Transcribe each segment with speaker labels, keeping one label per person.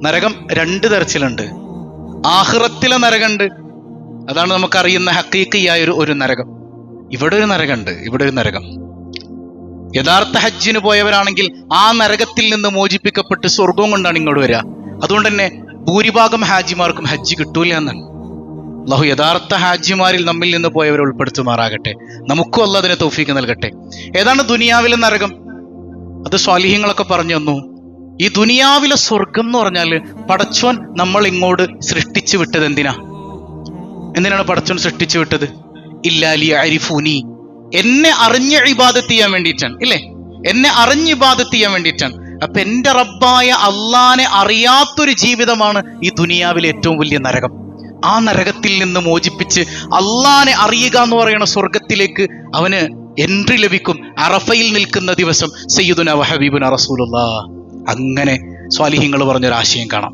Speaker 1: നരകം 2 തരത്തിലുണ്ട്. ആഖിറത്തിലെ നരകമുണ്ട്, അതാണ് നമുക്കറിയുന്ന ഹഖീഖിയായ ഒരു നരകം. ഇവിടെ ഒരു നരകമുണ്ട്, ഇവിടെ ഒരു നരകം. യഥാർത്ഥ ഹജ്ജിന് പോയവരാണെങ്കിൽ ആ നരകത്തിൽ നിന്ന് മോചിപ്പിക്കപ്പെട്ട് സ്വർഗവും കൊണ്ടാണ് ഇങ്ങോട്ട് വരിക. അതുകൊണ്ട് തന്നെ ഭൂരിഭാഗം ഹാജിമാർക്കും ഹജ്ജ് കിട്ടൂല എന്നാണ്. അല്ലാഹു യഥാർത്ഥ ഹാജിമാരിൽ നമ്മിൽ നിന്ന് പോയവരെ ഉൾപ്പെടുത്തുമാറാകട്ടെ. നമുക്കും അല്ലാഹു അതിനെ തൗഫീഖ് നൽകട്ടെ. ഏതാണ് ദുനിയാവിലെ നരകം? അത് സ്വാലിഹീങ്ങളൊക്കെ പറഞ്ഞു തന്നു. ഈ ദുനിയാവിലെ സ്വർഗം എന്ന് പറഞ്ഞാല് പടച്ചോൻ നമ്മൾ ഇങ്ങോട്ട് സൃഷ്ടിച്ചു വിട്ടത് എന്തിനാണ് പടച്ചോൻ സൃഷ്ടിച്ചു വിട്ടത്? ഇല്ലാലി അരിഫൂനി, എന്നെ അറിഞ്ഞ് ഇബാദത്ത് ചെയ്യാൻ വേണ്ടിയിട്ടാണ്, ഇല്ലേ? എന്നെ അറിഞ്ഞ് ഇബാദത്ത് ചെയ്യാൻ വേണ്ടിയിട്ടാണ്. അപ്പൊ എന്റെ റബ്ബായ അള്ളാനെ അറിയാത്തൊരു ജീവിതമാണ് ഈ ദുനിയാവിലെ ഏറ്റവും വലിയ നരകം. ആ നരകത്തിൽ നിന്ന് മോചിപ്പിച്ച് അള്ളാനെ അറിയുക എന്ന് പറയുന്ന സ്വർഗത്തിലേക്ക് അവന് എൻട്രി ലഭിക്കും. അറഫയിൽ നിൽക്കുന്ന ദിവസം സയ്യിദുനാ വഹബീബുനാ റസൂലുള്ളാഹ്. അങ്ങനെ സ്വാലിഹീങ്ങൾ പറഞ്ഞൊരാശയം കാണാം.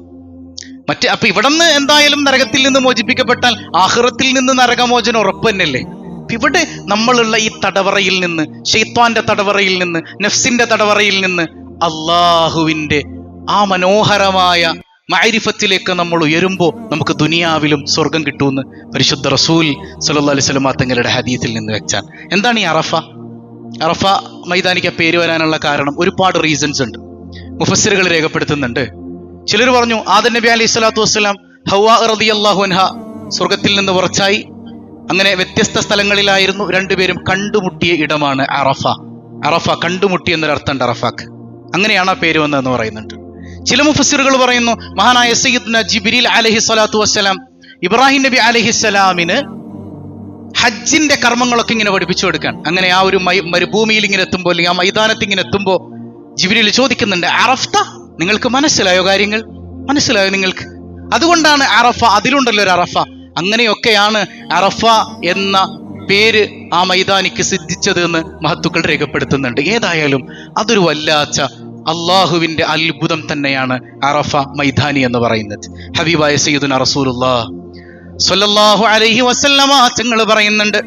Speaker 1: അപ്പൊ ഇവിടുന്ന് എന്തായാലും നരകത്തിൽ നിന്ന് മോചിപ്പിക്കപ്പെട്ടാൽ ആഖിറത്തിൽ നിന്ന് നരകമോചനം ഉറപ്പ് തന്നെയല്ലേ? ഇവിടെ നമ്മളുള്ള ഈ തടവറയിൽ നിന്ന്, ശൈത്വാന്റെ തടവറയിൽ നിന്ന്, നഫ്സിന്റെ തടവറയിൽ നിന്ന് അള്ളാഹുവിന്റെ ആ മനോഹരമായ മഅരിഫത്തിലേക്ക് നമ്മൾ ഉയരുമ്പോൾ നമുക്ക് ദുനിയാവിലും സ്വർഗം കിട്ടുമെന്ന് പരിശുദ്ധ റസൂൽ സല്ലല്ലാഹു അലൈഹി വസല്ലം തങ്ങളുടെ ഹദീസിൽ നിന്ന് വെച്ചാൽ. എന്താണ് ഈ അറഫ മൈതാനിക്ക് പേര് വരാനുള്ള കാരണം? ഒരുപാട് റീസൺസ് ഉണ്ട്, മുഫസ്സിറുകൾ രേഖപ്പെടുത്തുന്നുണ്ട്. ചിലർ പറഞ്ഞു ആദം നബി അലൈഹി സ്വലാത്തു വസ്സലാം ഹവ്വാ റളിയല്ലാഹു അൻഹ സ്വർഗത്തിൽ നിന്ന് പുറച്ചായി. അങ്ങനെ വ്യത്യസ്ത സ്ഥലങ്ങളിലായിരുന്നു, രണ്ടുപേരും കണ്ടുമുട്ടിയ ഇടമാണ് അറഫ. കണ്ടുമുട്ടി എന്നൊരർത്ഥമുണ്ട് അറഫാക്ക്. അങ്ങനെയാണ് ആ പേര് വന്നതെന്ന് പറയുന്നുണ്ട്. ചില മുഫസ്സിറുകൾ പറയുന്നു മഹാനായ സയ്യിദ്ന ജിബ്രീൽ അലൈഹി സ്വലാത്തു വസ്സലാം ഇബ്രാഹിം നബി അലൈഹിസ്സലാമിന് ഹജ്ജിന്റെ കർമ്മങ്ങളൊക്കെ ഇങ്ങനെ പഠിപ്പിച്ചു കൊടുക്കാൻ. അങ്ങനെ ആ ഒരു മരുഭൂമിയിൽ ഇങ്ങനെ എത്തുമ്പോൾ, അല്ലെങ്കിൽ ആ മൈതാനത്ത് ഇങ്ങനെ എത്തുമ്പോൾ ജിബ്രീൽ ചോദിക്കുന്നുണ്ട്, അറഫ്ത, നിങ്ങൾക്ക് മനസ്സിലായോ കാര്യങ്ങൾ? മനസ്സിലായോ നിങ്ങൾക്ക്? അതുകൊണ്ടാണ് അറഫ, അതിലുണ്ടല്ലോ ഒരു അറഫ. അങ്ങനെയൊക്കെയാണ് അറഫ എന്ന പേര് ആ മൈതാനിക്ക് സിദ്ധിച്ചത് എന്ന് മഹത്തുക്കൾ രേഖപ്പെടുത്തുന്നുണ്ട്. ഏതായാലും അതൊരു വല്ലാത്ത അള്ളാഹുവിന്റെ അത്ഭുതം തന്നെയാണ് അറഫ മൈതാനി എന്ന് പറയുന്നത്. ഹബീബായ സയ്യിദുനാ റസൂലുള്ളാഹി സ്വല്ലല്ലാഹു അലൈഹി വസല്ലമ തങ്ങൾ പറയുന്നുണ്ട്,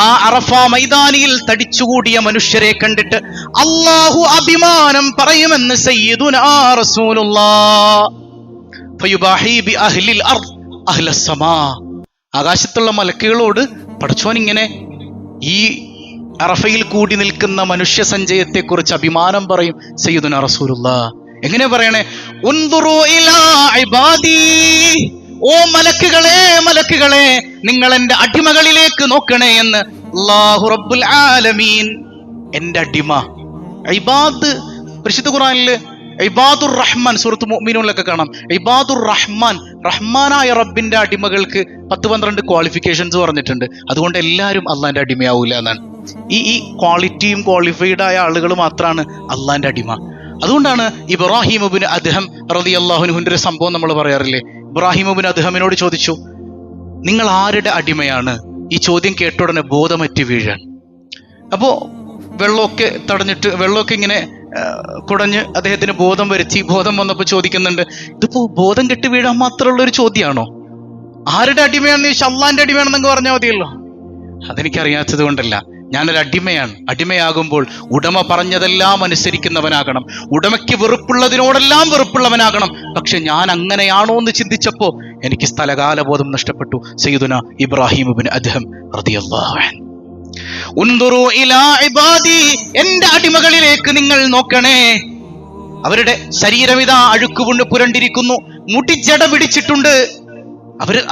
Speaker 1: ആ അറഫ മൈതാനിയിൽ തടിച്ചുകൂടിയ മനുഷ്യരെ കണ്ടിട്ട് അള്ളാഹു അഭിമാനം പറയുമെന്ന് സയ്യിദുനാ റസൂലുള്ളാഹി. ഫയുബാഹി ബി അഹ്ലിൽ അർദ് അഹ്ലസ് സമാ. ആകാശത്തുള്ള മലക്കുകളോട് പടച്ചോൻ ഇങ്ങനെ ഈ അറഫയിൽ കൂടി നിൽക്കുന്ന മനുഷ്യ സഞ്ചയത്തെ കുറിച്ച് അഭിമാനം പറയും സയ്യിദുനാ റസൂലുള്ളാഹി. എങ്ങനെ പറയണേ? ഉൻദുറു ഇലാ ഇബാദി, ഓ മലക്കുകളെ നിങ്ങൾ എന്റെ അടിമകളിലേക്ക് നോക്കണേ എന്ന് അല്ലാഹു റബ്ബുൽ ആലമീൻ. എന്റെ അടിമ ഇബാദ്, പരിശുദ്ധ ഖുർആനില് ഇബാദുർ റഹ്മാൻ, സൂറത്ത് മുഅ്മിനൂനിലൊക്കെ കാണാം. ഇബാദുർ റഹ്മാൻ, റഹ്മാനായ റബ്ബിന്റെ അടിമകൾക്ക് 10-12 ക്വാളിഫിക്കേഷൻസ് പറഞ്ഞിട്ടുണ്ട്. അതുകൊണ്ട് എല്ലാവരും അള്ളാന്റെ അടിമയാവൂല എന്നാണ്. ഈ ക്വാളിറ്റിയും ക്വാളിഫൈഡ് ആയ ആളുകൾ മാത്രമാണ് അള്ളാന്റെ അടിമ. അതുകൊണ്ടാണ് ഇബ്രാഹിം ഇബ്നു അദ്ഹം റളിയല്ലാഹു അൻഹുവിന്റെ ഒരു സംഭവം നമ്മൾ പറയാറില്ലേ? ഇബ്രാഹിം ഇബ്നു അദ്ഹമിനോട് ചോദിച്ചു, നിങ്ങൾ ആരുടെ അടിമയാണ്? ഈ ചോദ്യം കേട്ട ഉടനെ ബോധമറ്റ് വീഴാൻ. അപ്പോ വെള്ളമൊക്കെ തടഞ്ഞിട്ട്, വെള്ളമൊക്കെ ഇങ്ങനെ കുടഞ്ഞ് അദ്ദേഹത്തിന് ബോധം വരുത്തി. ബോധം വന്നപ്പോൾ ചോദിക്കുന്നുണ്ട്, ഇതിപ്പോ ബോധം കെട്ടി വീഴാൻ മാത്രമുള്ള ഒരു ചോദ്യമാണോ? ആരുടെ അടിമയാണെന്ന് ചോദിച്ചാൽ അള്ളാന്റെ അടിമയാണെന്നങ്ങ് പറഞ്ഞാൽ മതിയല്ലോ. അതെനിക്കറിയാത്തത് കൊണ്ടല്ല, ഞാനൊരു അടിമയാണ്. അടിമയാകുമ്പോൾ ഉടമ പറഞ്ഞതെല്ലാം അനുസരിക്കുന്നവനാകണം, ഉടമയ്ക്ക് വെറുപ്പുള്ളതിനോടെല്ലാം വെറുപ്പുള്ളവനാകണം. പക്ഷെ ഞാൻ അങ്ങനെയാണോ എന്ന് ചിന്തിച്ചപ്പോ എനിക്ക് സ്ഥലകാലബോധം നഷ്ടപ്പെട്ടു. സയ്യിദുനാ ഇബ്രാഹിം ഇബ്നു അദ്ഹം റളിയല്ലാഹു അൻഹു. ഉൻദുറു ഇലാ ഇബാദി, എന്റെ അടിമകളിലേക്ക് നിങ്ങൾ നോക്കണേ. അവരുടെ ശരീരം ഇതാ അഴുക്കുകൊണ്ട് പുരണ്ടിരിക്കുന്നു, മുടി ജട പിടിച്ചിട്ടുണ്ട്.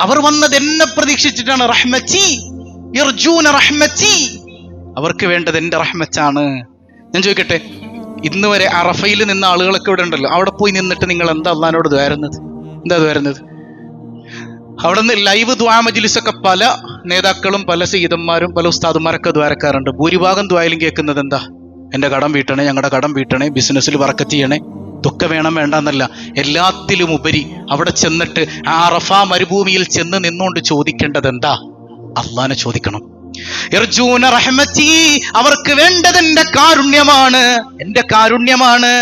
Speaker 1: അവർ വന്നത് എന്നെ പ്രതീക്ഷിച്ചിട്ടാണ്. റഹ്മത്തി യർജൂന റഹ്മത്തി, അവർക്ക് വേണ്ടത് എന്റെ റഹ്മത്താണ്. ഞാൻ ചോദിക്കട്ടെ, ഇന്ന് വരെ അറഫയിൽ നിന്ന ആളുകളൊക്കെ ഇവിടെ ഉണ്ടല്ലോ, അവിടെ പോയി നിന്നിട്ട് നിങ്ങൾ എന്താ അള്ളാഹിനോട് ദ്വാരുന്നത്? എന്താ ദ്വാരുന്നത്? അവിടെ നിന്ന് ലൈവ് ദ്വാ മജ്ലിസൊക്കെ പല നേതാക്കളും പല സയ്യിദന്മാരും പല ഉസ്താദുമാരൊക്കെ ദ്വാരക്കാറുണ്ട്. ഭൂരിഭാഗം ദ്വായിലും കേൾക്കുന്നത് എന്താ? എൻ്റെ കടം വീട്ടണേ, ഞങ്ങളുടെ കടം വീട്ടണേ, ബിസിനസ്സിൽ ബറക്കത്ത് ചെയ്യണേ. ഇതൊക്കെ വേണം വേണ്ടെന്നല്ല, എല്ലാത്തിലും ഉപരി അവിടെ ചെന്നിട്ട് ആ അറഫ മരുഭൂമിയിൽ ചെന്ന് നിന്നുകൊണ്ട് ചോദിക്കേണ്ടത് എന്താ? അള്ളാനെ ചോദിക്കണം. യർജൂന റഹ്മത്തി, അവർക്ക് വേണ്ടത് എന്റെ കാരുണ്യമാണ്, എന്റെ കാരുണ്യമാണ്.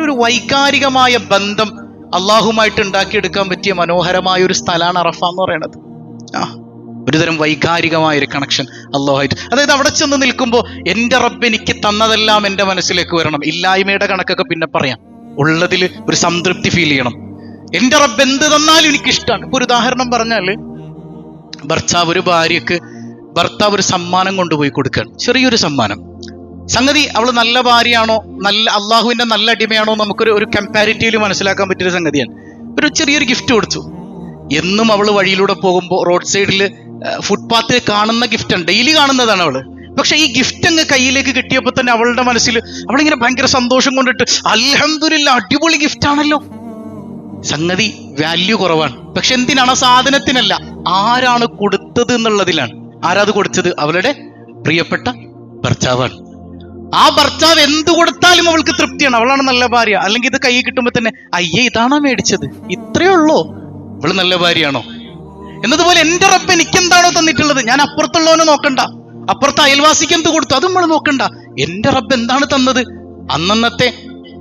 Speaker 1: ഒരു വൈകാരികമായ ബന്ധം അള്ളാഹുമായിട്ട് ഉണ്ടാക്കിയെടുക്കാൻ പറ്റിയ മനോഹരമായ ഒരു സ്ഥലമാണ് അറഫ എന്ന് പറയുന്നത്. ഒരുതരം വൈകാരികമായ ഒരു കണക്ഷൻ അള്ളാഹുമായിട്ട്. അതായത് അവിടെ ചെന്ന് നിൽക്കുമ്പോൾ എൻ്റെ റബ്ബ് എനിക്ക് തന്നതെല്ലാം എൻ്റെ മനസ്സിലേക്ക് വരണം. ഇല്ലായ്മയുടെ കണക്കൊക്കെ പിന്നെ പറയാം, ഉള്ളതിൽ ഒരു സംതൃപ്തി ഫീൽ ചെയ്യണം. എന്റെ റബ്ബ് എന്ത് തന്നാലും എനിക്കിഷ്ടമാണ്. ഇപ്പൊ ഒരു ഉദാഹരണം പറഞ്ഞാല്, ഭർത്താവ് ഒരു സമ്മാനം കൊണ്ടുപോയി കൊടുക്കുകയാണ്, ചെറിയൊരു സമ്മാനം. സംഗതി അവള് നല്ല ഭാര്യയാണോ, നല്ല അള്ളാഹുവിന്റെ നല്ല അടിമയാണോ, നമുക്കൊരു കമ്പാരിറ്റീവ്ലി മനസ്സിലാക്കാൻ പറ്റിയൊരു സംഗതിയാണ്. ഒരു ചെറിയൊരു ഗിഫ്റ്റ് കൊടുത്തു. എന്നും അവള് വഴിയിലൂടെ പോകുമ്പോൾ റോഡ് സൈഡിൽ ഫുട്പാത്തിൽ കാണുന്ന ഗിഫ്റ്റാണ്, ഡെയിലി കാണുന്നതാണ് അവള്. പക്ഷെ ഈ ഗിഫ്റ്റ് അങ്ങ് കയ്യിലേക്ക് കിട്ടിയപ്പോൾ തന്നെ അവളുടെ മനസ്സിൽ അവളിങ്ങനെ ഭയങ്കര സന്തോഷം കൊണ്ടിട്ട് അൽഹംദുലില്ലാ അടിപൊളി ഗിഫ്റ്റ് ആണല്ലോ. സംഗതി വാല്യൂ കുറവാണ്. പക്ഷെ എന്തിനാണ്? സാധനത്തിനല്ല, ആരാണ് കൊടുത്തത് എന്നുള്ളതിലാണ്. ആരാത് കൊടുത്തത്? അവളുടെ പ്രിയപ്പെട്ട ഭർത്താവാണ്. ആ ഭർത്താവ് എന്ത് കൊടുത്താലും അവൾക്ക് തൃപ്തിയാണ്. അവളാണ് നല്ല ഭാര്യ. അല്ലെങ്കിൽ ഇത് കൈ കിട്ടുമ്പോൾ തന്നെ അയ്യേ ഇതാണോ മേടിച്ചത്, ഇത്രയേ ഉള്ളൂ, അവള് നല്ല ഭാര്യയാണോ? എന്നതുപോലെ എന്റെ റബ്ബ് എനിക്കെന്താണോ തന്നിട്ടുള്ളത്, ഞാൻ അപ്പുറത്തുള്ളവനെ നോക്കണ്ട, അപ്പുറത്തെ അയൽവാസിക്ക് എന്ത് കൊടുത്തു അത് നമ്മൾ നോക്കണ്ട. എന്റെ റബ്ബ് എന്താണ് തന്നത്? അന്നന്നത്തെ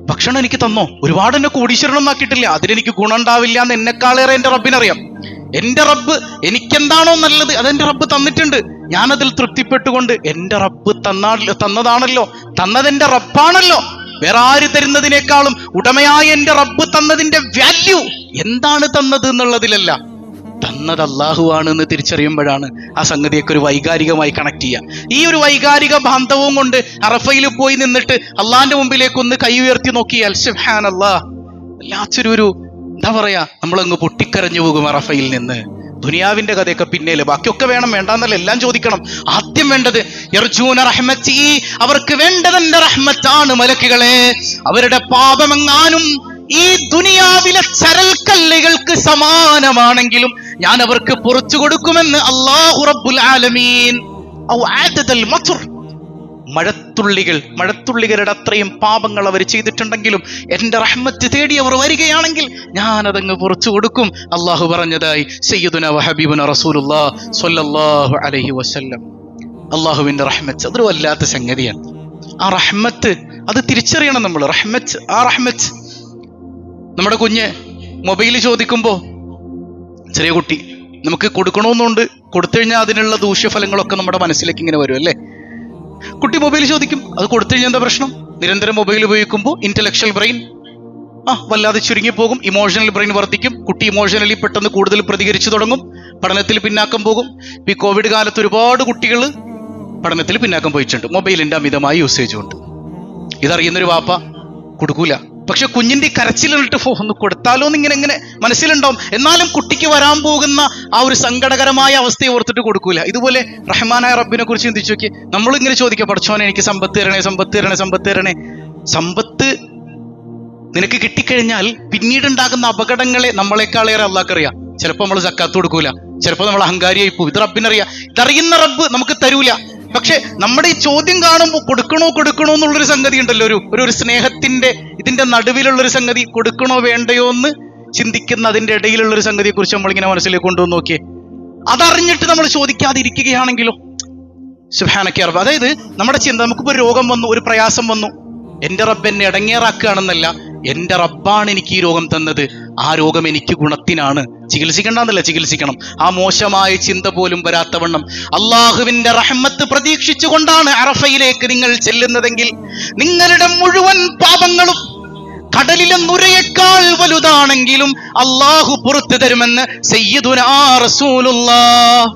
Speaker 1: ഭക്ഷണം എനിക്ക് തന്നോ? ഒരുപാട് എന്നെ കോടീശ്വരനൊന്നും ആക്കിയിട്ടില്ല, അതിനെനിക്ക് ഗുണം ഉണ്ടാവില്ല എന്ന് എന്നെക്കാളേറെ എന്റെ റബ്ബിനറിയാം. എന്റെ റബ്ബ് എനിക്കെന്താണോ നല്ലത് അതെന്റെ റബ്ബ് തന്നിട്ടുണ്ട്. ഞാനതിൽ തൃപ്തിപ്പെട്ടുകൊണ്ട് എന്റെ റബ്ബ് തന്നതാണല്ലോ, തന്നതെന്റെ റബ്ബാണല്ലോ, വേറെ ആര് തരുന്നതിനേക്കാളും ഉടമയായ എന്റെ റബ്ബ് തന്നതിന്റെ വാല്യൂ എന്താണ് തന്നത് എന്നുള്ളതിലല്ല, തന്നത് അള്ളാഹു ആണെന്ന് തിരിച്ചറിയുമ്പോഴാണ് ആ സംഗതിയൊക്കെ ഒരു വൈകാരികമായി കണക്ട് ചെയ്യുക. ഈ ഒരു വൈകാരിക ബാന്ധവവും കൊണ്ട് അറഫയിൽ പോയി നിന്നിട്ട് അള്ളാഹിന്റെ മുമ്പിലേക്ക് ഒന്ന് കൈ ഉയർത്തി നോക്കിയാൽ സുബ്ഹാനല്ലാഹ്, വല്ലാത്തൊരു എന്താ പറയാ, നമ്മളങ്ങ് പൊട്ടിക്കരഞ്ഞു പോകും അറഫയിൽ നിന്ന്. ദുനിയാവിന്റെ കഥയൊക്കെ പിന്നേല്, ബാക്കിയൊക്കെ വേണം, വേണ്ടാന്നല്ല, എല്ലാം ചോദിക്കണം. ആദ്യം വേണ്ടത് യർജൂന റഹ്മത്തി, അവർക്ക് വേണ്ടത് എന്റെ റഹ്മത്താണ്. മലക്കുകളെ, അവരുടെ പാപമെങ്ങാനും ഈ ദുനിയാവിലെ ചരൽക്കല്ലുകൾക്ക് സമാനമാണെങ്കിലും ഞാൻ അവർക്ക് പുറത്തു കൊടുക്കുമെന്ന് അല്ലാഹു റബ്ബുൽ ആലമീൻ. ഔ ആദദൽ മത്ർ, മഴത്തുള്ളികളുടെ അത്രയും പാപങ്ങൾ അവർ ചെയ്തിട്ടുണ്ടെങ്കിലും എന്റെ റഹ്മത്ത് തേടി അവർ വരികയാണെങ്കിൽ ഞാൻ അതങ്ങ് പുറത്തു കൊടുക്കും. അള്ളാഹു പറഞ്ഞതായി സയ്യിദുനാ വഹബീബുനാ റസൂലുള്ളാഹി സ്വല്ലല്ലാഹു അലൈഹി വസല്ലം. അള്ളാഹുവിന്റെ റഹ്മത്ത് അതൊരു വല്ലാത്ത സംഗതിയാണ്. ആ റഹ്മത്ത് അത് തിരിച്ചറിയണം നമ്മൾ. ആ റഹ്മത്ത് നമ്മുടെ കുഞ്ഞ് മൊബൈൽ ചോദിക്കുമ്പോൾ, ചെറിയ കുട്ടി, നമുക്ക് കൊടുക്കണമെന്നുണ്ട്, കൊടുത്തു കഴിഞ്ഞാൽ അതിനുള്ള ദൂഷ്യഫലങ്ങളൊക്കെ നമ്മുടെ മനസ്സിലേക്ക് ഇങ്ങനെ വരും അല്ലേ. കുട്ടി മൊബൈൽ ചോദിക്കും, അത് കൊടുത്തു കഴിഞ്ഞാൽ എന്താ പ്രശ്നം? നിരന്തരം മൊബൈൽ ഉപയോഗിക്കുമ്പോൾ ഇന്റലക്ച്വൽ ബ്രെയിൻ വല്ലാതെ ചുരുങ്ങിപ്പോകും, ഇമോഷണൽ ബ്രെയിൻ വർദ്ധിക്കും, കുട്ടി ഇമോഷണലി പെട്ടെന്ന് കൂടുതൽ പ്രതികരിച്ചു തുടങ്ങും, പഠനത്തിൽ പിന്നാക്കം പോകും. ഈ കോവിഡ് കാലത്ത് ഒരുപാട് കുട്ടികൾ പഠനത്തിൽ പിന്നാക്കം പോയിട്ടുണ്ട്, മൊബൈലിന്റെ അമിതമായ യൂസേജ് കൊണ്ട്. ഇതറിയുന്നൊരു വാപ്പ കൊടുക്കൂല. പക്ഷെ കുഞ്ഞിന്റെ കരച്ചിലിട്ട് ഒന്ന് കൊടുത്താലോ എന്ന് ഇങ്ങനെ മനസ്സിലുണ്ടാവും. എന്നാലും കുട്ടിക്ക് വരാൻ പോകുന്ന ആ ഒരു സങ്കടകരമായ അവസ്ഥയെ ഓർത്തിട്ട് കൊടുക്കൂല. ഇതുപോലെ റഹ്മാനായ റബ്ബിനെ കുറിച്ച് ചിന്തിച്ചു നോക്കി. നമ്മളിങ്ങനെ ചോദിക്കുക, പഠിച്ചോനെ എനിക്ക് സമ്പത്ത് തരണേ, സമ്പത്ത് തരണേ, സമ്പത്ത് തരണേ. സമ്പത്ത് നിനക്ക് കിട്ടിക്കഴിഞ്ഞാൽ പിന്നീട് ഉണ്ടാകുന്ന അപകടങ്ങളെ നമ്മളെക്കാളേറെ അള്ളാഹ്ക്കറിയാം. ചിലപ്പോൾ നമ്മൾ സക്കാത്ത് കൊടുക്കൂല, ചിലപ്പോൾ നമ്മൾ അഹങ്കാരിയായി പോകും. ഇത് റബ്ബിനറിയാം. ഇതറിയുന്ന റബ്ബ് നമുക്ക് തരൂല. പക്ഷെ നമ്മുടെ ഈ ചോദ്യം കാണുമ്പോൾ കൊടുക്കണോ എന്നുള്ളൊരു സംഗതി ഉണ്ടല്ലോ, ഒരു സ്നേഹത്തിന്റെ ഇതിന്റെ നടുവിലുള്ളൊരു സംഗതി, കൊടുക്കണോ വേണ്ടയോ എന്ന് ചിന്തിക്കുന്ന അതിന്റെ ഇടയിലുള്ളൊരു സംഗതിയെ കുറിച്ച് നമ്മളിങ്ങനെ മനസ്സിലേക്ക് കൊണ്ടുവന്ന് നോക്കിയേ. അതറിഞ്ഞിട്ട് നമ്മൾ ചോദിക്കാതിരിക്കുകയാണെങ്കിലോ സുബ്ഹാനക റബ്ബ്. അതായത് നമ്മുടെ ചിന്ത, നമുക്കിപ്പോൾ ഒരു രോഗം വന്നു, ഒരു പ്രയാസം വന്നു, എന്റെ റബ്ബ് എന്നെ ഇടങ്ങേറാക്കുകയാണെന്നല്ല, എന്റെ റബ്ബാണ് എനിക്ക് ഈ രോഗം തന്നത്, ആ രോഗം എനിക്ക് ഗുണത്തിനാണ്, ചികിത്സിക്കണ്ടെന്നല്ല, ചികിത്സിക്കണം. ആ മോശമായ ചിന്ത പോലും വരാത്തവണ്ണം അള്ളാഹുവിന്റെ റഹ്മത്ത് പ്രതീക്ഷിച്ചുകൊണ്ടാണ് അറഫയിലേക്ക് നിങ്ങൾ ചെല്ലുന്നതെങ്കിൽ നിങ്ങളുടെ മുഴുവൻ പാപങ്ങളും കടലിലെ നുരയേക്കാൾ വലുതാണെങ്കിലും അള്ളാഹു പുറത്തു തരുമെന്ന് സയ്യിദുനാ റസൂലുള്ളാഹ്.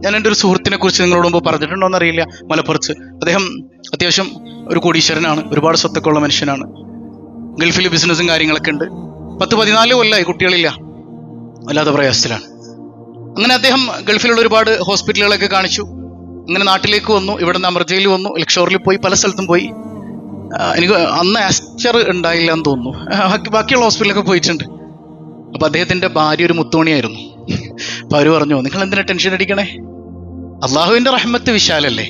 Speaker 1: ഞാൻ എൻ്റെ ഒരു സുഹൃത്തിനെ കുറിച്ച് നിങ്ങളോട് മുമ്പ് പറഞ്ഞിട്ടുണ്ടോന്ന് അറിയില്ല, മലപ്പുറത്ത്. അദ്ദേഹം അത്യാവശ്യം ഒരു കോടീശ്വരനാണ്, ഒരുപാട് സ്വത്തൊക്കെ ഉള്ള മനുഷ്യനാണ്, ഗൾഫിൽ ബിസിനസ്സും കാര്യങ്ങളൊക്കെ ഉണ്ട്. 10-14 കൊല്ലമായി കുട്ടികളില്ല, വല്ലാതെ പ്രയാസത്തിലാണ്. അങ്ങനെ അദ്ദേഹം ഗൾഫിലുള്ള ഒരുപാട് ഹോസ്പിറ്റലുകളൊക്കെ കാണിച്ചു. അങ്ങനെ നാട്ടിലേക്ക് വന്നു, ഇവിടെ നിന്ന് അമർജയിൽ വന്നു, ലക്ഷോറിൽ പോയി, പല സ്ഥലത്തും പോയി. എനിക്ക് അന്ന് ആസ്റ്റർ ഉണ്ടായില്ല എന്ന് തോന്നുന്നു, ബാക്കിയുള്ള ഹോസ്പിറ്റലൊക്കെ പോയിട്ടുണ്ട്. അപ്പൊ അദ്ദേഹത്തിന്റെ ഭാര്യ ഒരു മുത്തോണിയായിരുന്നു. അപ്പൊ അവര് പറഞ്ഞു, നിങ്ങൾ എന്തിനാ ടെൻഷൻ അടിക്കണേ, അള്ളാഹുവിന്റെ റഹ്മത്ത് വിശാലല്ലേ,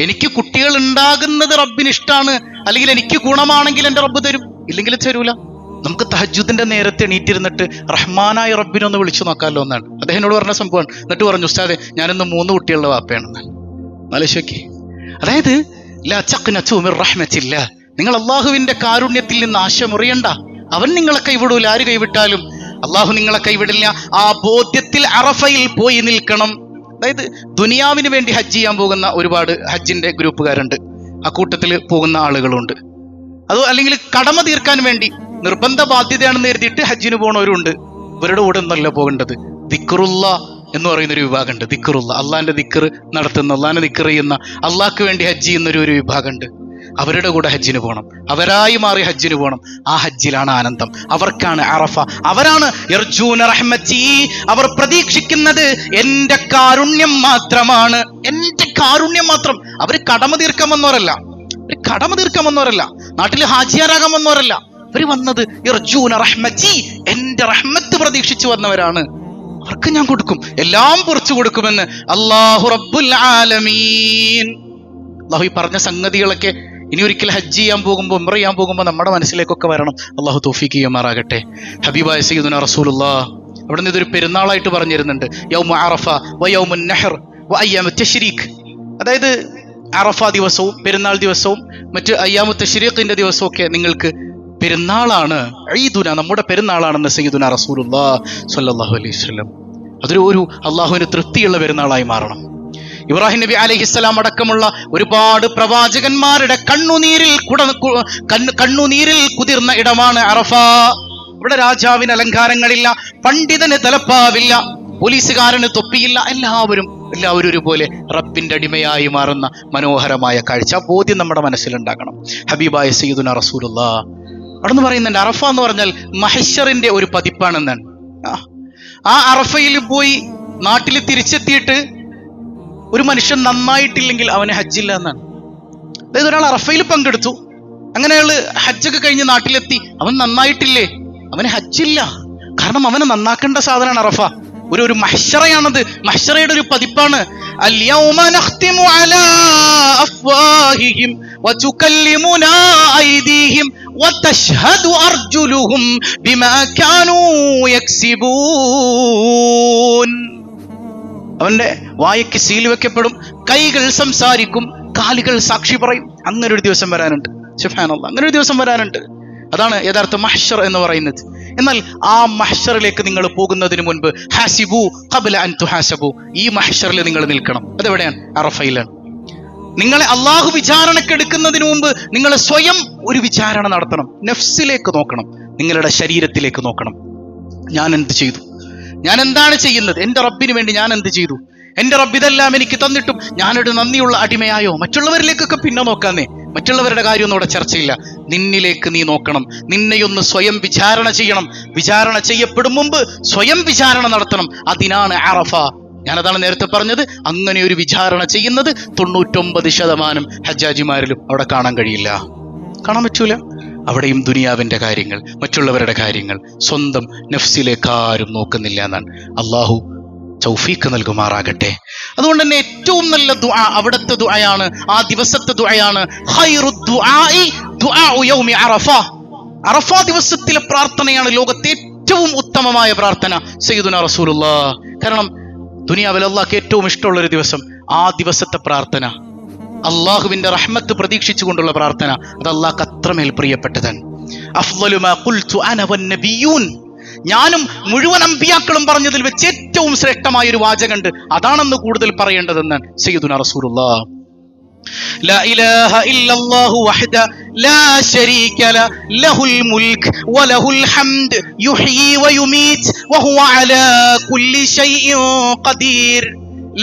Speaker 1: എനിക്ക് കുട്ടികൾ ഉണ്ടാകുന്നത് റബ്ബിന് ഇഷ്ടമാണ്, അല്ലെങ്കിൽ എനിക്ക് ഗുണമാണെങ്കിൽ എന്റെ റബ്ബ് തരും, ഇല്ലെങ്കിൽ തരൂല. നമുക്ക് തഹജ്ജുദിന്റെ നേരത്തെ എണീറ്റിരുന്നിട്ട് റഹ്മാനായ റബ്ബിനെ ഒന്ന് വിളിച്ചു നോക്കാമല്ലോ എന്നാണ് അദ്ദേഹം എന്നോട് പറഞ്ഞ സംഭവമാണ്. എന്നിട്ട് പറഞ്ഞു, ഉസ്താദെ ഞാനിന്ന് 3 കുട്ടികളുടെ വാപ്പയാണെന്ന്. ആലോചിക്ക്. അതായത് നിങ്ങൾ അള്ളാഹുവിന്റെ കാരുണ്യത്തിൽ നിന്ന് ആശ മുറിയണ്ട. അവൻ നിങ്ങളെ കൈവിടൂല, ആര് കൈവിട്ടാലും അള്ളാഹു നിങ്ങളെ കൈവിടില്ല. ആ ബോധ്യത്തിൽ അറഫയിൽ പോയി നിൽക്കണം. അതായത് ദുനിയാവിന് വേണ്ടി ഹജ്ജ് ചെയ്യാൻ പോകുന്ന ഒരുപാട് ഹജ്ജിന്റെ ഗ്രൂപ്പുകാരുണ്ട്, ആ കൂട്ടത്തിൽ പോകുന്ന ആളുകളുണ്ട്. അതോ അല്ലെങ്കിൽ കടമ തീർക്കാൻ വേണ്ടി നിർബന്ധ ബാധ്യതയാണെന്ന് കരുതിയിട്ട് ഹജ്ജിന് പോണവരുണ്ട്. ഇവരുടെ കൂടെ ഒന്നല്ല പോകേണ്ടത്. ദിക്റുള്ള എന്ന് പറയുന്ന ഒരു വിഭാഗമുണ്ട്. ദിക്റുള്ള, അള്ളാഹിന്റെ ദിക്ർ നടത്തുന്ന, അള്ളാഹിനെ ദിക്ർ ചെയ്യുന്ന, അള്ളാഹ്ക്ക് വേണ്ടി ഹജ്ജ് ചെയ്യുന്ന ഒരു വിഭാഗമുണ്ട്. അവരുടെ കൂടെ ഹജ്ജിന് പോകണം, അവരായി മാറി ഹജ്ജിന് പോകണം. ആ ഹജ്ജിലാണ് ആനന്ദം, അവർക്കാണ് അറഫ. അവരാണ് യർജൂന റഹ്മത്തി, അവർ പ്രതീക്ഷിക്കുന്നത് എന്റെ കാരുണ്യം മാത്രമാണ്, എന്റെ കാരുണ്യം മാത്രം. അവര് കടമ തീർക്കാൻ വന്നവരല്ല, നാട്ടിൽ ഹാജിയാരാകാൻ വന്നവരല്ല. അവര് വന്നത് യർജൂന റഹ്മത്തി, എന്റെ റഹ്മത്ത് പ്രതീക്ഷിച്ചു വന്നവരാണ്. അവർക്ക് ഞാൻ കൊടുക്കും, എല്ലാം പൊറിച്ചു കൊടുക്കുമെന്ന് അല്ലാഹു റബ്ബുൽ ആലമീൻ. അല്ലാഹു ഈ പറഞ്ഞ സംഗതികളൊക്കെ ഇനി ഒരിക്കൽ ഹജ്ജ് ചെയ്യാൻ പോകുമ്പോൾ, ഉംറ ചെയ്യാൻ പോകുമ്പോൾ നമ്മുടെ മനസ്സിലേക്കൊക്കെ വരണം. അല്ലാഹു തൗഫീഖ് ചെയ്യുമാറാകട്ടെ. ഹബീബായ സയ്യിദുനാ റസൂലുള്ളാഹ് അവിടെ നിന്ന് ഇതൊരു പെരുന്നാളായിട്ട് പറഞ്ഞിരുന്നുണ്ട്. യൗമു അറഫ വ യൗമുൻ നഹർ വ അയ്യാമു തശ്രീഖ്. അതായത് അറഫ ദിവസവും പെരുന്നാൾ ദിവസവും മറ്റ് അയ്യാമു തശ്രീഖിന്റെ ദിവസവും ഒക്കെ നിങ്ങൾക്ക് പെരുന്നാളാണ്, ഈദുന, നമ്മുടെ പെരുന്നാളാണെന്ന് സയ്യിദുനാ റസൂലുള്ളാഹി സ്വല്ലല്ലാഹു അലൈഹി വസല്ലം. അതൊരു അള്ളാഹുവിന് തൃപ്തിയുള്ള പെരുന്നാളായി മാറണം. ഇബ്രാഹിം നബി അലൈഹിസ്സലാം അടക്കമുള്ള ഒരുപാട് പ്രവാചകന്മാരുടെ കണ്ണുനീരിൽ കുതിർന്ന ഇടമാണ് അറഫ. ഇവിടെ രാജാവിന് അലങ്കാരങ്ങളില്ല, പണ്ഡിതന് തലപ്പാവില്ല, പോലീസുകാരന് തൊപ്പിയില്ല. എല്ലാവരും ഒരുപോലെ റബ്ബിന്റെ അടിമയായി മാറുന്ന മനോഹരമായ കാഴ്ച. ബോധ്യം നമ്മുടെ മനസ്സിലുണ്ടാകണം. ഹബീബായ സയ്യിദുനാ റസൂലുള്ളാഹ് അവിടെ നിന്ന് പറയുന്നുണ്ട്, അറഫ എന്ന് പറഞ്ഞാൽ മഹ്ശറിന്റെ ഒരു പതിപ്പാണെന്നാണ്. ആ അറഫയിൽ പോയി നാട്ടിൽ തിരിച്ചെത്തിയിട്ട് ഒരു മനുഷ്യൻ നന്നായിട്ടില്ലെങ്കിൽ അവന് ഹജ്ജില്ല എന്നാണ്. അതായത് ഒരാൾ അറഫയിൽ പങ്കെടുത്തു, അങ്ങനെ അയാൾ ഹജ്ജൊക്കെ കഴിഞ്ഞ് നാട്ടിലെത്തി, അവൻ നന്നായിട്ടില്ലേ, അവന് ഹജ്ജില്ല. കാരണം അവനെ നന്നാക്കേണ്ട സാധനമാണ് അറഫ. ഒരു മഹ്ശറയാണത്, മഹ്ശറയുടെ ഒരു പതിപ്പാണ്. അൽയൗമ നഖ്തിമു അലാ അഫ്വാഹിഹിം വതുകല്ലിമുനാ ഐദീഹിം വതശ്ഹദു അർജുലുഹും ബിമാ കാനൂ യക്സിബൂൻ. അവന്റെ വായ്ക്ക് സീൽ വെക്കപ്പെടും, കൈകൾ സംസാരിക്കും, കാലുകൾ സാക്ഷി പറയും. അങ്ങനെ ഒരു ദിവസം വരാനുണ്ട്. സുബ്ഹാനല്ലാഹ്, അങ്ങനെ ഒരു ദിവസം വരാനുണ്ട്. അതാണ് യഥാർത്ഥ മഹ്ശർ എന്ന് പറയുന്നത്. എന്നാൽ ആ മഹ്ശറിലേക്ക് നിങ്ങൾ പോകുന്നതിന് മുൻപ് ഹാസിബു ഖബ്ല അൻ തുഹാസബു, ഈ മഹ്ശറിൽ നിങ്ങൾ നിൽക്കണം. അതെവിടെയാണ്? അറഫയിലാണ്. നിങ്ങളെ അള്ളാഹു വിചാരണക്കെടുക്കുന്നതിന് മുമ്പ് നിങ്ങൾ സ്വയം ഒരു വിചാരണ നടത്തണം. നഫ്സിലേക്ക് നോക്കണം, നിങ്ങളുടെ ശരീരത്തിലേക്ക് നോക്കണം. ഞാൻ എന്ത് ചെയ്തു? ഞാൻ എന്താണ് ചെയ്യുന്നത്? എൻ്റെ റബ്ബിന് വേണ്ടി ഞാൻ എന്ത് ചെയ്തു? എൻ്റെ റബ്ബ് ഇതെല്ലാം എനിക്ക് തന്നിട്ടും ഞാനൊരു നന്ദിയുള്ള അടിമയായോ? മറ്റുള്ളവരിലേക്കൊക്കെ പിന്നെ നോക്കാന്നേ, മറ്റുള്ളവരുടെ കാര്യമൊന്നും ഇവിടെ ചർച്ചയില്ല. നിന്നിലേക്ക് നീ നോക്കണം, നിന്നെയൊന്ന് സ്വയം വിചാരണ ചെയ്യണം. വിചാരണ ചെയ്യപ്പെടും മുമ്പ് സ്വയം വിചാരണ നടത്തണം. അതിനാണ് അറഫ. ഞാനതാണ് നേരത്തെ പറഞ്ഞത്. അങ്ങനെ ഒരു വിചാരണ ചെയ്യുന്നത് 99% ഹജ്ജാജിമാരിലും അവിടെ കാണാൻ കഴിയില്ല, കാണാൻ പറ്റൂല. അവിടെയും ദുനിയാവിന്റെ കാര്യങ്ങൾ, മറ്റുള്ളവരുടെ കാര്യങ്ങൾ, സ്വന്തം നഫ്സിലേക്ക് ആരും നോക്കുന്നില്ല എന്നാണ്. അള്ളാഹു തൗഫീഖ് നൽകുമാറാകട്ടെ. അതുകൊണ്ട് തന്നെ ഏറ്റവും നല്ല ദുആ അവിടുത്തെ ദുആയാണ്, ആ ദിവസത്തെ ദുആയാണ്. ഖൈറു ദുആഇ ദുആഉ യൗമി അറഫ. അറഫ ദിവസത്തിലെ പ്രാർത്ഥനയാണ് ലോകത്തെ ഏറ്റവും ഉത്തമമായ പ്രാർത്ഥന, സയ്യിദുനാ റസൂലുള്ളാഹ്. കാരണം ദുനിയാവിൽ അള്ളാഹ്ക്ക് ഏറ്റവും ഇഷ്ടമുള്ള ഒരു ദിവസം, ആ ദിവസത്തെ പ്രാർത്ഥന, അള്ളാഹുവിന്റെ റഹ്മത്ത് പ്രതീക്ഷിച്ചുകൊണ്ടുള്ള പ്രാർത്ഥന, അത് അള്ളാഹ്ക്ക് അത്രമേൽ പ്രിയപ്പെട്ടതാണ്. അഫ്ളലു മാ ഖുൽതു അന വന്നബിയ്യൂൻ, ഞാനും മുഴുവൻ അമ്പിയാക്കളും പറഞ്ഞതിൽ വെച്ച് ഏറ്റവും ശ്രേഷ്ഠമായ ഒരു വാചകമുണ്ട്, അതാണെന്ന് കൂടുതൽ പറയേണ്ടതെന്നാണ് സയ്യിദുനാ റസൂലുള്ളാഹ്. ലാ ഇലാഹ ഇല്ലല്ലാഹു വഹ്ദ ലാ ശരീക ലഹുൽ മുൽക് വലഹുൽ ഹംദ് യുഹ്യി വയുമീത് വഹുവ അലാ കുല്ലി ഷൈഇൻ ഖദീർ.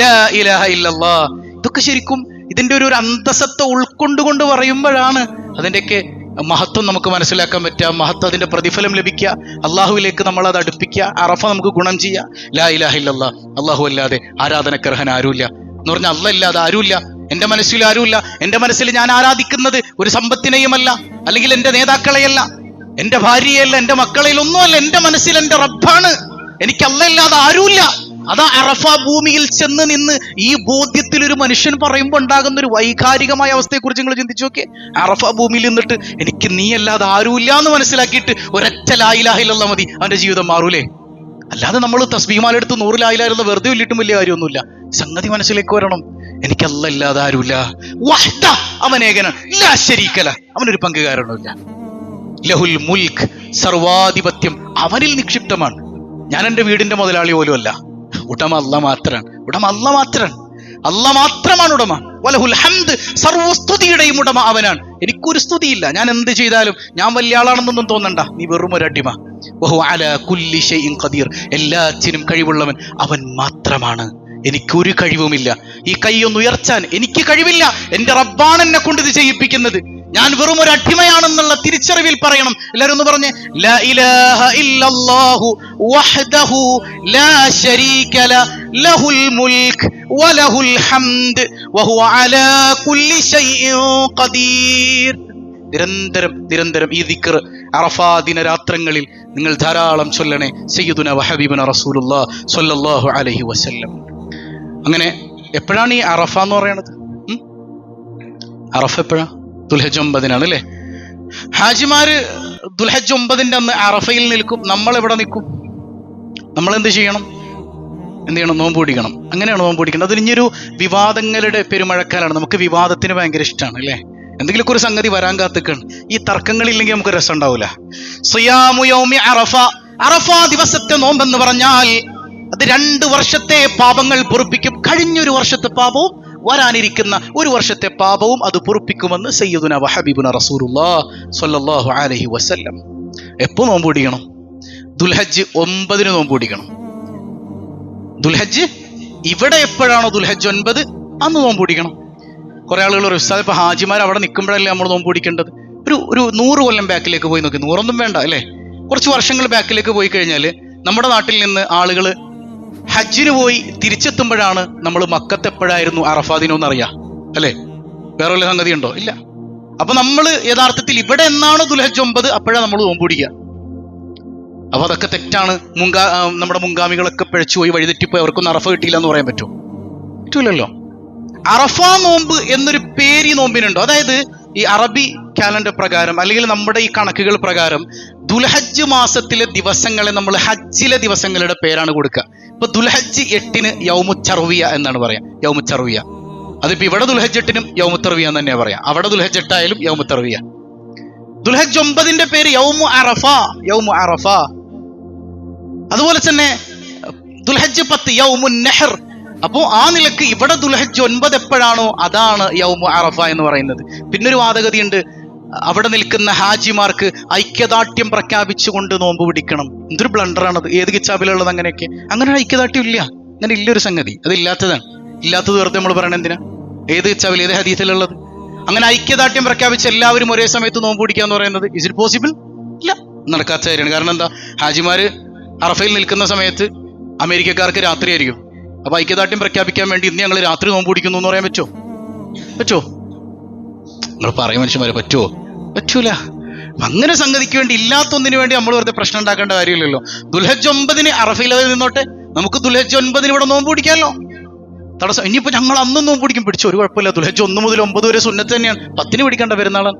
Speaker 1: ലാ ഇലാഹ ഇല്ലല്ലാഹ്. ഇതൊക്കെ ശരിക്കും ഇതിന്റെ ഒരു അന്തസത്ത ഉൾക്കൊണ്ടുകൊണ്ട് പറയുമ്പോഴാണ് അതിൻ്റെയൊക്കെ മഹത്വം നമുക്ക് മനസ്സിലാക്കാൻ പറ്റുക, മഹത്വം, അതിന്റെ പ്രതിഫലം ലഭിക്കുക, അള്ളാഹുവിലേക്ക് നമ്മൾ അത് അടുപ്പിക്കുക, അറഫ നമുക്ക് ഗുണം ചെയ്യുക. ലാ ഇലാഹ ഇല്ലല്ലാഹ്, അള്ളാഹു അല്ലാതെ ആരാധനക്കർഹൻ ആരുമില്ല എന്ന് പറഞ്ഞാൽ അള്ളാഹ് ഇല്ലാതെ ആരുമില്ല. എന്റെ മനസ്സിൽ ആരുമില്ല. എന്റെ മനസ്സിൽ ഞാൻ ആരാധിക്കുന്നത് ഒരു സമ്പത്തിനെയുമല്ല, അല്ലെങ്കിൽ എന്റെ നേതാക്കളെയല്ല, എന്റെ ഭാര്യയല്ല, എന്റെ മക്കളെയൊന്നുമല്ല. എന്റെ മനസ്സിൽ എന്റെ റബ്ബാണ്. എനിക്ക് അള്ളാഹ് ഇല്ലാതെ ആരുമില്ല. അതാ അറഫ ഭൂമിയിൽ ചെന്ന് നിന്ന് ഈ ബോധ്യത്തിൽ ഒരു മനുഷ്യൻ പറയുമ്പോൾ ഉണ്ടാകുന്ന ഒരു വൈകാരികമായ അവസ്ഥയെക്കുറിച്ച് നിങ്ങൾ ചിന്തിച്ചു നോക്കിയേ. അറഫ ഭൂമിയിൽ നിന്നിട്ട് എനിക്ക് നീ അല്ലാതെ ആരുമില്ല എന്ന് മനസ്സിലാക്കിയിട്ട് ഒരൊറ്റ ലാ ഇലാഹ ഇല്ലല്ലാഹ് മതി, അവന്റെ ജീവിതം മാറൂലേ. അല്ലാതെ നമ്മൾ തസ്ബീഹ്മാലെടുത്ത് 100 ലാ ഇലാഹ ഇല്ലല്ലാഹ് വെറുതെ ഇല്ലിട്ടും വലിയ കാര്യമൊന്നുമില്ല. സംഗതി മനസ്സിലേക്ക് വരണം. എനിക്ക് അല്ലാഹ് ഇല്ലാതെ ആരുമില്ല. വഹ്ദ, അവൻ ഏകനാണ്. ലാ ശരീക ലഹ്, അവനൊരു പങ്കുകാരനുമില്ല. ലഹുൽ മുൽക്ക്, സർവാധിപത്യം അവനിൽ നിക്ഷിപ്തമാണ്. ഞാൻ എൻ്റെ വീടിന്റെ മുതലാളി പോലും അല്ല. ഉടമ അല്ലാഹ് മാത്രമാണ്. അല്ലാഹ് മാത്രമാണ് ഉടമ. വലഹുൽ ഹംദ്, സർവസ്തുതിയുടെയും ഉടമ അവനാണ്. എനിക്കൊരു സ്തുതിയില്ല, ഞാൻ എന്ത് ചെയ്താലും ഞാൻ വലിയ ആളാണെന്നൊന്നും തോന്നണ്ട, നീ വെറും ഒരു അടിമ. വഹുവ അലാ കുല്ലി ഷൈഇൻ ഖദീർ, എല്ലാറ്റിനും കഴിവുള്ളവൻ അവൻ മാത്രമാണ്, എനിക്കൊരു കഴിവുമില്ല. ഈ കൈ ഒന്ന് ഉയർത്താൻ എനിക്ക് കഴിവില്ല, എന്റെ റബ്ബാണ് എന്നെ കൊണ്ട് ഇത് ചെയ്യിപ്പിക്കുന്നത്, ഞാൻ വെറും ഒരു അടിമയാണെന്നുള്ള തിരിച്ചറിവിൽ പറയണം. എല്ലാവരും ഒന്ന് പറഞ്ഞേ, ലാ ഇലാഹ ഇല്ലല്ലാഹു വഹ്ദഹു ലാ ശരീക ലഹുൽ മുൽക്ക് വലഹുൽ ഹംദ് വഹുവ അലാ കുല്ലി ഷൈഇൻ ഖദീർ. നിരന്തരം ഈ ദിക്ർ അറഫാ ദിനരാത്രങ്ങളിൽ നിങ്ങൾ ധാരാളം ചൊല്ലണേ. സയ്യിദുനാ വഹബീബുനാ റസൂലുള്ളാഹി സ്വല്ലല്ലാഹു അലൈഹി വസല്ലം. അങ്ങനെ എപ്പോഴാണ് ഈ അറഫ എന്ന് പറയണത്? അറഫ എപ്പോഴാ? ദുൽഹജ്ജ് 9-നാണ് അല്ലേ? ഹാജിമാര് ദുൽഹജ്ജ് 9-ന്റെ അന്ന് അറഫയിൽ നിൽക്കും. നമ്മൾ എവിടെ നിൽക്കും? നമ്മൾ എന്ത് ചെയ്യണം? നോമ്പ് പിടിക്കണം. അങ്ങനെയാണ് നോമ്പ് പിടിക്കേണ്ടത്. അത് ഇനിയൊരു വിവാദങ്ങളുടെ പെരുമഴക്കാലാണ്. നമുക്ക് വിവാദത്തിന് ഭയങ്കര ഇഷ്ടമാണ് അല്ലേ? എന്തെങ്കിലുമൊക്കെ ഒരു സംഗതി വരാൻ കാത്തിക്കാണ്. ഈ തർക്കങ്ങളില്ലെങ്കിൽ നമുക്ക് രസം ഉണ്ടാവില്ല. സിയാമു യൗമി അറഫ, അറഫ ദിവസത്തെ നോമ്പെന്ന് പറഞ്ഞാൽ അത് 2 വർഷത്തെ പാപങ്ങൾ പൊറുപ്പിക്കും. കഴിഞ്ഞൊരു വർഷത്തെ പാപവും വരാനിരിക്കുന്ന ഒരു വർഷത്തെ പാപവും അത് പൊറുപ്പിക്കുമെന്ന് സയ്യിദുനാ വഹബീബുനാ റസൂലുള്ളാഹി സ്വല്ലല്ലാഹു അലൈഹി വസല്ലം. എപ്പോ നോമ്പ് പിടിക്കണം? ദുൽഹജ്ജ് 9 നോമ്പ് പിടിക്കണം. ദുൽഹജ്ജ് ഇവിടെ എപ്പോഴാണോ ദുൽഹജ്ജ് 9 അന്ന് നോമ്പ് പിടിക്കണം. കുറെ ആളുകൾ ഒരു ഉസ്താദ്, ഇപ്പൊ ഹാജിമാർ അവിടെ നിൽക്കുമ്പോഴല്ലേ നമ്മൾ നോമ്പ് പിടിക്കേണ്ടത്? ഒരു 100 കൊല്ലം ബാക്കിലേക്ക് പോയി നോക്കി, 100 വേണ്ട അല്ലേ, കുറച്ച് വർഷങ്ങൾ ബാക്കിലേക്ക് പോയി കഴിഞ്ഞാൽ നമ്മുടെ നാട്ടിൽ നിന്ന് ആളുകൾ ഹജ്ജിന് പോയി തിരിച്ചെത്തുമ്പോഴാണ് നമ്മൾ മക്കത്ത് എപ്പോഴായിരുന്നു അറഫാ ദിനം എന്നറിയാം അല്ലേ? വേറെ വല്ല സംഗതി ഉണ്ടോ? ഇല്ല. അപ്പൊ നമ്മൾ യഥാർത്ഥത്തിൽ ഇവിടെ എന്നാണ് ദുൽഹജ്ജ് 9 അപ്പോഴാണ് നമ്മൾ നോമ്പ് പിടിക്കുക. അപ്പൊ അതൊക്കെ തെറ്റാണ്. നമ്മുടെ മുൻഗാമികളൊക്കെ പിഴച്ചുപോയി വഴിതെറ്റിപ്പോയി, അവർക്കൊന്നും അറഫ കിട്ടിയില്ല എന്ന് പറയാൻ പറ്റുമോ? പറ്റൂലല്ലോ. അറഫ നോമ്പ് എന്നൊരു പേര് നോമ്പിനുണ്ടോ? അതായത് ഈ അറബി കാലണ്ടർ പ്രകാരം അല്ലെങ്കിൽ നമ്മുടെ ഈ കണക്കുകൾ പ്രകാരം ദുൽഹജ്ജ് മാസത്തിലെ ദിവസങ്ങളെ നമ്മൾ ഹജ്ജിലെ ദിവസങ്ങളുടെ പേരാണ് കൊടുക്കുക. ഇപ്പൊ ദുൽഹജ്ജ് 8-ന് യൗമു ചർവിയ എന്നാണ് പറയാം, യൗമു ചർവിയ. അതിപ്പോ ഇവിടെ ദുൽഹജ്ജ് 8-നും യൗമു തർവിയ എന്ന് തന്നെയാ പറയാം. അവിടെ ദുൽഹജ്ജ് 8 ആയാലും യൗമു തർവിയ. ദുൽഹജ്ജ് 9-ന്റെ പേര് യൗമു അറഫ, യൗമു അറഫ. അതുപോലെ തന്നെ ദുൽഹജ്ജ് 10 യൗമുൻ നഹർ. അപ്പോ ആ നിലക്ക് ഇവിടെ ദുൽഹജ്ജ് 9 എപ്പോഴാണോ അതാണ് യൗമു അറഫ എന്ന് പറയുന്നത്. പിന്നൊരു വാദഗതിയുണ്ട്, അവിടെ നിൽക്കുന്ന ഹാജിമാർക്ക് ഐക്യദാർഢ്യം പ്രഖ്യാപിച്ചുകൊണ്ട് നോമ്പ് പിടിക്കണം. എന്തൊരു ബ്ലണ്ടറാണത്! ഏത് കിതാബിലുള്ളത് അങ്ങനെയൊക്കെ? അങ്ങനെ ഒരു ഐക്യദാർഢ്യം ഇല്ല, അങ്ങനെ ഇല്ലൊരു സംഗതി. അത് ഇല്ലാത്തതാണ്. ഇല്ലാത്തത് വെറുതെ നമ്മൾ പറയണത് എന്തിനാ? ഏത് കിതാബിൽ, ഏത് ഹദീസിലുള്ളത്? അങ്ങനെ ഐക്യദാർഢ്യം പ്രഖ്യാപിച്ച് എല്ലാവരും ഒരേ സമയത്ത് നോമ്പ് പിടിക്കാന്ന് പറയുന്നത് ഇസ് ഇറ്റ് പോസിബിൾ? ഇല്ല, നടക്കാത്ത കാര്യമാണ്. കാരണം എന്താ? ഹാജിമാര് അറഫയിൽ നിൽക്കുന്ന സമയത്ത് അമേരിക്കക്കാർക്ക് രാത്രിയായിരിക്കും. അപ്പൊ ഐക്യദാർഢ്യം പ്രഖ്യാപിക്കാൻ വേണ്ടി ഇന്ന് ഞങ്ങൾ രാത്രി നോമ്പ് പിടിക്കുന്നു എന്ന് പറയാൻ പറ്റുമോ? നിങ്ങൾ പറയും മനുഷ്യന്മാരെ, പറ്റുമോ? പറ്റൂല. അങ്ങനെ സംഗതിക്ക് വേണ്ടി, ഇല്ലാത്തൊന്നിനു വേണ്ടി നമ്മൾ വെറുതെ പ്രശ്നം ഉണ്ടാക്കേണ്ട കാര്യമില്ലല്ലോ. ദുൽഹജ്ജ് 9-ന് അറഫയിൽ നിന്നോട്ടെ, നമുക്ക് ദുൽഹജ്ജ് 9-ന് ഇവിടെ നോമ്പ് പിടിക്കാമല്ലോ. തടസ്സം. ഇനിയിപ്പോ ഞങ്ങൾ അന്നും നോമ്പ് പിടിക്കും, പിടിച്ചോ, ഒരു കുഴപ്പമില്ല. ദുൽഹജ്ജ് 1 മുതൽ 9 വരെ സുന്നത്ത് തന്നെയാണ്. 10-ന് പിടിക്കേണ്ട പെരുന്നാളാണ്.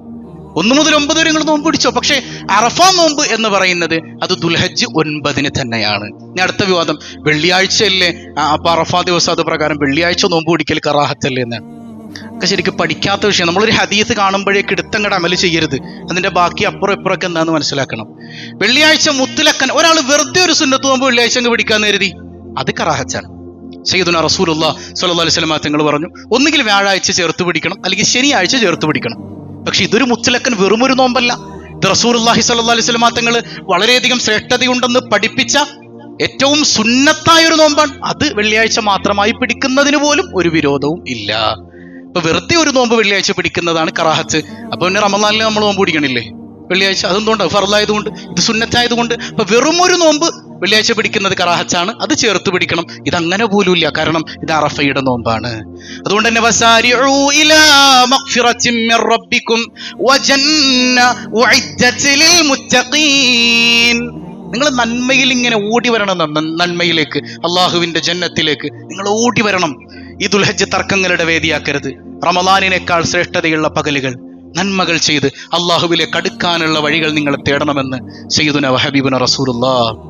Speaker 1: 1 മുതൽ 9 വരെ നിങ്ങൾ നോമ്പ് പിടിച്ചോ. പക്ഷേ അറഫ നോമ്പ് എന്ന് പറയുന്നത് അത് ദുൽഹജ്ജ് 9-ന് തന്നെയാണ്. ഇനി അടുത്ത വിവാദം, വെള്ളിയാഴ്ചയല്ലേ അപ്പൊ അറഫ ദിവസം അത് പ്രകാരം വെള്ളിയാഴ്ച നോമ്പ് പിടിക്കൽ കറാഹത്തല്ലേ എന്നാണ്. ഒക്കെ ശരിക്കും പഠിക്കാത്ത വിഷയം. നമ്മളൊരു ഹദീസ് കാണുമ്പോഴേക്ക് എടുത്തങ്ങടെ അമല് ചെയ്യരുത്. അതിന്റെ ബാക്കി അപ്പുറം ഇപ്പുറമൊക്കെ എന്താന്ന് മനസ്സിലാക്കണം. വെള്ളിയാഴ്ച മുത്തലക്കൻ ഒരാൾ വെറുതെ ഒരു സുന്നത്ത് നോമ്പ് വെള്ളിയാഴ്ച അങ്ങ് പിടിക്കാന്ന് കരുതി, അത് കറാഹത്താണ്. സയ്യിദുനാ റസൂലുള്ളാഹി സ്വല്ലല്ലാഹു അലൈഹി വസല്ലം തങ്ങൾ പറഞ്ഞു, ഒന്നുകിൽ വ്യാഴാഴ്ച ചേർത്ത് പിടിക്കണം, അല്ലെങ്കിൽ ശനിയാഴ്ച ചേർത്ത് പിടിക്കണം. പക്ഷെ ഇതൊരു മുത്തലക്കൻ, വെറുമൊരു നോമ്പല്ല. ഇത് റസൂലുള്ളാഹി സ്വല്ലല്ലാഹു അലൈഹി വസല്ലം തങ്ങൾ വളരെയധികം ശ്രേഷ്ഠതയുണ്ടെന്ന് പഠിപ്പിച്ച ഏറ്റവും സുന്നത്തായ ഒരു നോമ്പാണ്. അത് വെള്ളിയാഴ്ച മാത്രമായി പിടിക്കുന്നതിന് പോലും ഒരു വിരോധവും ഇല്ല. ഇപ്പൊ വെറുതെ ഒരു നോമ്പ് വെള്ളിയാഴ്ച പിടിക്കുന്നതാണ് കറാഹത്ത്. അപ്പൊ പിന്നെ റമളാനിൽ നമ്മൾ നോമ്പ് പിടിക്കണില്ലേ വെള്ളിയാഴ്ച? അതെന്തുകൊണ്ടാണ്? ഫർളായതുകൊണ്ട്, ഇത് സുന്നത്തായതുകൊണ്ട്. അപ്പൊ വെറും ഒരു നോമ്പ് വെള്ളിയാഴ്ച പിടിക്കുന്നത് കറാഹത്താണ്, അത് ചേർത്ത് പിടിക്കണം. ഇതങ്ങനെ പോലും ഇല്ല, കാരണം ഇത് അറഫയുടെ നോമ്പാണ്. അതുകൊണ്ട് തന്നെ വസാരിഉ ഇലാ മഗ്ഫിറത്തിൻ മിർ റബ്ബിക്കും വജന്ന ഉഇദ്ദത് ലിൽ മുത്തഖീൻ. നിങ്ങൾ നന്മയിൽ ഇങ്ങനെ ഓടി വരണം, നന്മയിലേക്ക്, അള്ളാഹുവിന്റെ ജന്നത്തിലേക്ക് നിങ്ങൾ ഓടി വരണം. ഈ ദുൽഹജ്ജ് തർക്കങ്ങളുടെ വേദിയാക്കരുത്. റമളാനിനേക്കാൾ ശ്രേഷ്ഠതയുള്ള പകലുകൾ, നന്മകൾ ചെയ്ത് അള്ളാഹുവിലേക്ക് അടുക്കാനുള്ള വഴികൾ നിങ്ങൾ തേടണമെന്ന് സയ്യിദുനാ വഹബീബുനാ റസൂലുള്ളാഹി